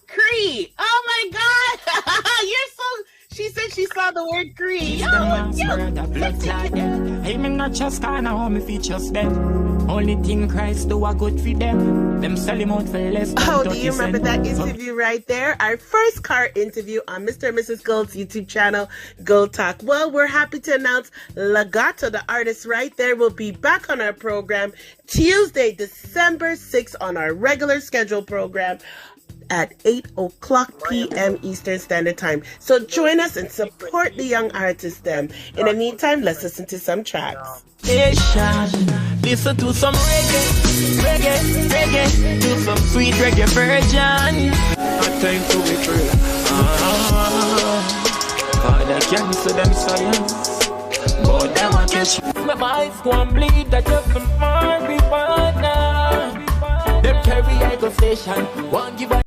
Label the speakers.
Speaker 1: Cree. Oh my God. You're so. She said she saw the word Cree.
Speaker 2: Hey, me not just kinda how me features them. Only thing Christ do a good for them. Them sell him out for less than
Speaker 1: Oh, do you remember that interview right there? Our first car interview on Mr. and Mrs. Gull's YouTube channel, Gull Talk. Well, we're happy to announce Legato, the artist right there, will be back on our program Tuesday, December 6th on our regular scheduled program at 8 o'clock p.m. Eastern Standard Time. So join us and support the young artists them. In the meantime, let's listen to some tracks.
Speaker 2: Listen to some reggae, do some sweet reggae virgin. Not time to be free. God, I can't see them science, but them I catch. My eyes go and bleed, that just the man be partner. Them carry I go station, one give